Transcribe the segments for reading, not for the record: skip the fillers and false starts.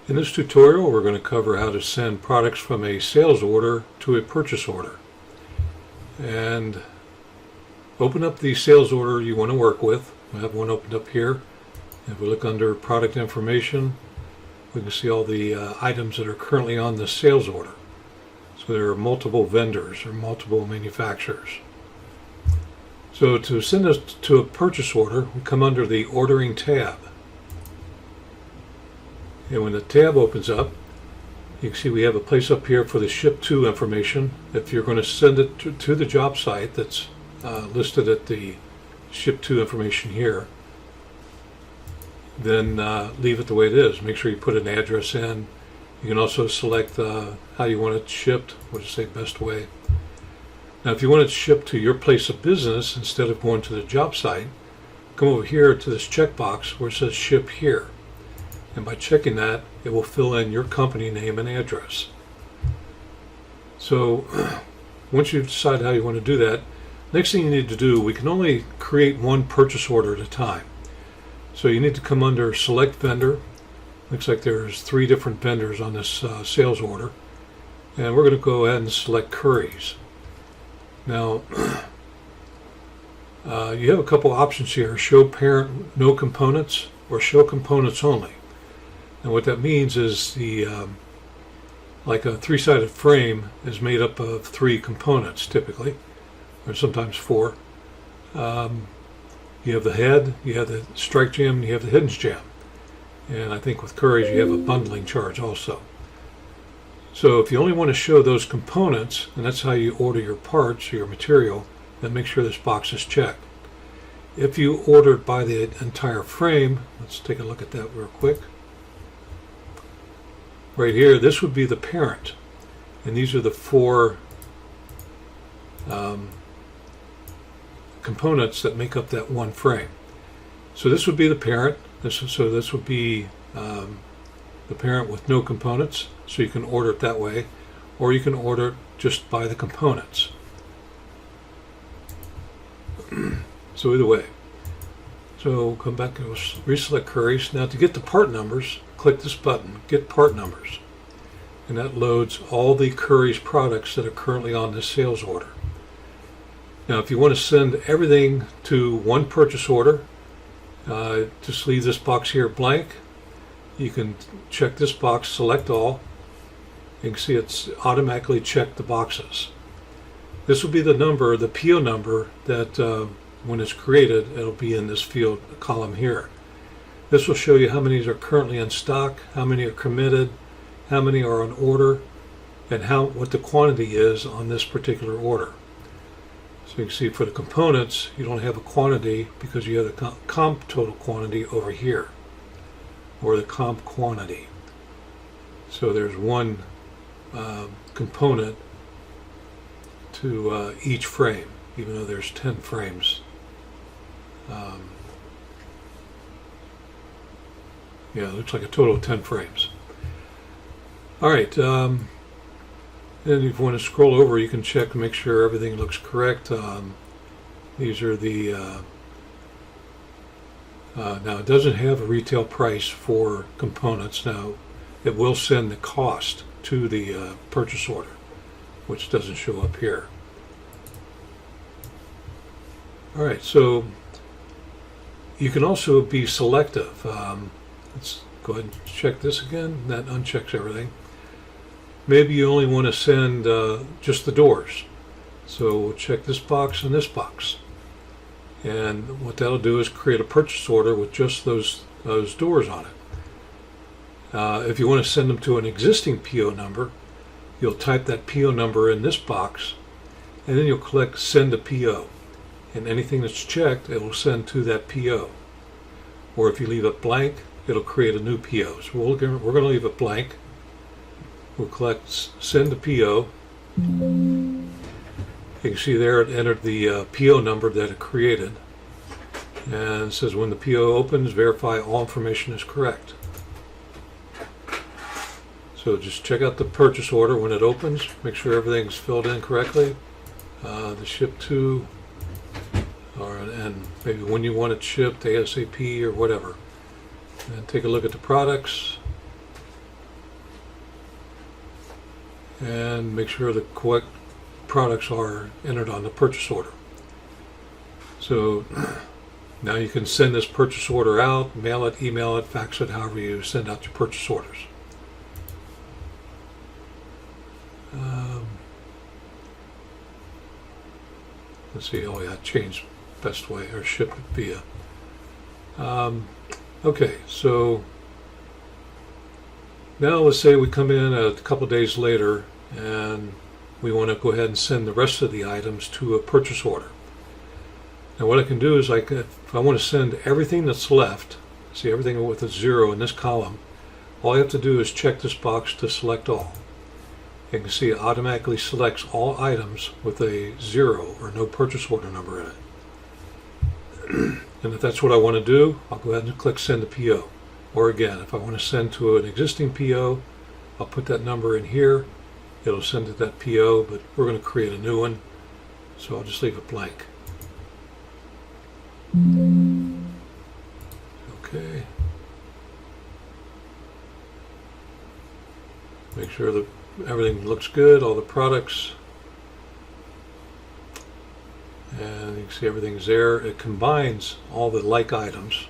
In this tutorial, we're going to cover how to send products from a sales order to a purchase order. And open up the sales order you want to work with. I have one opened up here. If we look under product information, we can see all the items that are currently on the sales order. So there are multiple vendors or multiple manufacturers. So to send us to a purchase order, we come under the ordering tab. And when the tab opens up, you can see we have a place up here for the ship to information. If you're going to send it to the job site that's listed at the ship to information here, then leave it the way it is. Make sure you put an address in. You can also select how you want it shipped, what to say best way. Now if you want it shipped to your place of business instead of going to the job site, come over here to this checkbox where it says ship here. And by checking that, it will fill in your company name and address. So once you've decided how you want to do that, next thing you need to do, we can only create one purchase order at a time. So you need to come under select vendor. Looks like there's 3 different vendors on this sales order. And we're going to go ahead and select Currys. Now, you have a couple options here, show parent no components or show components only. And what that means is the like a 3-sided frame is made up of 3 components typically, or sometimes 4. You have the head, you have the strike jam, and you have the hinge jam. And I think with Currys you have a bundling charge also. So if you only want to show those components, and that's how you order your parts or your material, then make sure this box is checked. If you ordered by the entire frame, let's take a look at that real quick. Right here, this would be the parent, and these are the 4 components that make up that one frame. So this would be the parent. This would be the parent with no components, so you can order it that way, or you can order it just by the components. So either way. So come back and reselect Currys. Now to get the part numbers, click this button, Get Part Numbers. And that loads all the Currys products that are currently on this sales order. Now if you want to send everything to one purchase order, just leave this box here blank. You can check this box, select all. You can see it's automatically checked the boxes. This will be the number, the PO number, that when it's created, it'll be in this field column here. This will show you how many are currently in stock, how many are committed, how many are on order, and what the quantity is on this particular order. So you can see for the components, you don't have a quantity because you have the comp total quantity over here, or the comp quantity. So there's one component to each frame, even though there's 10 frames. Yeah, it looks like a total of 10 frames. All right, then if you want to scroll over, you can check to make sure everything looks correct. These are the, now it doesn't have a retail price for components. Now it will send the cost to the purchase order, which doesn't show up here. All right, so you can also be selective. Let's go ahead and check this again. That unchecks everything. Maybe you only want to send just the doors. So we'll check this box and this box. And what that'll do is create a purchase order with just those doors on it. If you want to send them to an existing PO number, you'll type that PO number in this box, and then you'll click Send a PO. And anything that's checked, it will send to that PO. Or if you leave it blank, it'll create a new PO. So we're going to leave it blank. We'll click Send a PO. You can see there it entered the PO number that it created. And it says when the PO opens, verify all information is correct. So just check out the purchase order when it opens. Make sure everything's filled in correctly. The ship to, and maybe when you want it shipped, ASAP or whatever. And take a look at the products. and make sure the correct products are entered on the purchase order. So now you can send this purchase order out, mail it, email it, fax it, however you send out your purchase orders. Let's see, oh yeah, change best way, or ship it via. Okay, so now let's say we come in a couple days later and we want to go ahead and send the rest of the items to a purchase order. Now what I can do is if I want to send everything that's left, see everything with a 0 in this column, all I have to do is check this box to select all. You can see it automatically selects all items with a 0 or no purchase order number in it. And if that's what I want to do, I'll go ahead and click send to PO. Or again, if I want to send to an existing PO, I'll put that number in here. It'll send to that PO, but we're going to create a new one, so I'll just leave it blank. Okay. Make sure that everything looks good, all the products. And you can see everything's there. It combines all the like items.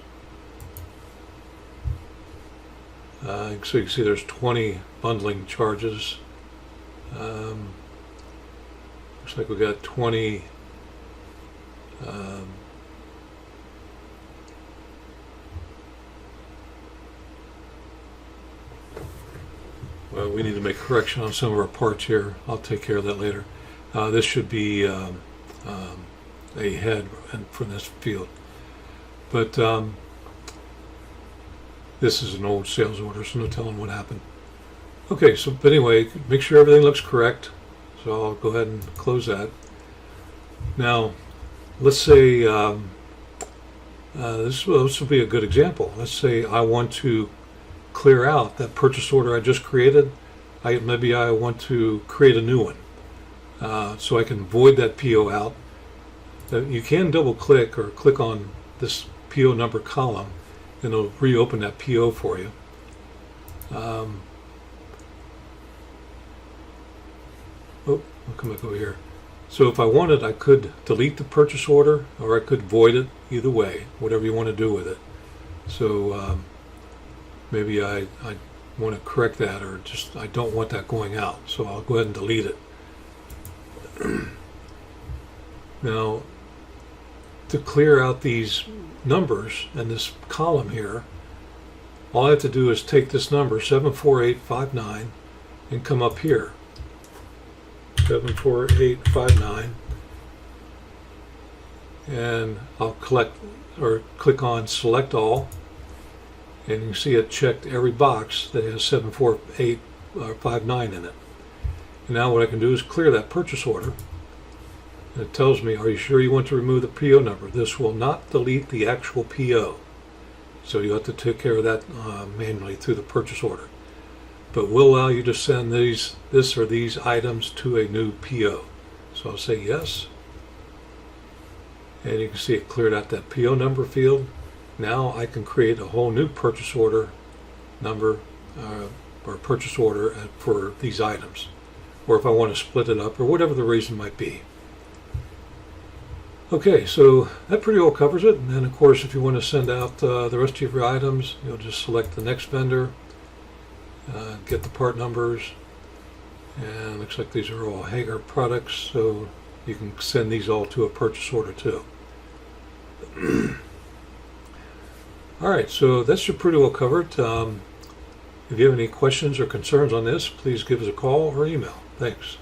So you can see there's 20 bundling charges. Looks like we got 20 well, we need to make a correction on some of our parts here. I'll take care of that later. This should be a head from this field. But this is an old sales order, so no telling what happened. Okay, so but anyway, make sure everything looks correct. So I'll go ahead and close that. Now, let's say this will be a good example. Let's say I want to clear out that purchase order I just created. Maybe I want to create a new one. So I can void that PO out. You can double click or click on this PO number column and it'll reopen that PO for you. I'll come back over here. So if I wanted, I could delete the purchase order or I could void it, either way, whatever you want to do with it. So maybe I want to correct that, or just I don't want that going out, so I'll go ahead and delete it. Now, to clear out these numbers and this column here, all I have to do is take this number 74859 and come up here, 74859, and I'll click on select all, and you can see it checked every box that has 74859 in it. And now what I can do is clear that purchase order. And it tells me, are you sure you want to remove the PO number? This will not delete the actual PO. So you have to take care of that manually through the purchase order. But will allow you to send this or these items to a new PO. So I'll say yes. And you can see it cleared out that PO number field. Now I can create a whole new purchase order number or purchase order for these items. Or if I want to split it up or whatever the reason might be. Okay, so that pretty well covers it. And then of course if you want to send out the rest of your items, you'll just select the next vendor, get the part numbers, and it looks like these are all Hager products, so you can send these all to a purchase order too. Alright, so that should pretty well cover it. If you have any questions or concerns on this, please give us a call or email. Thanks.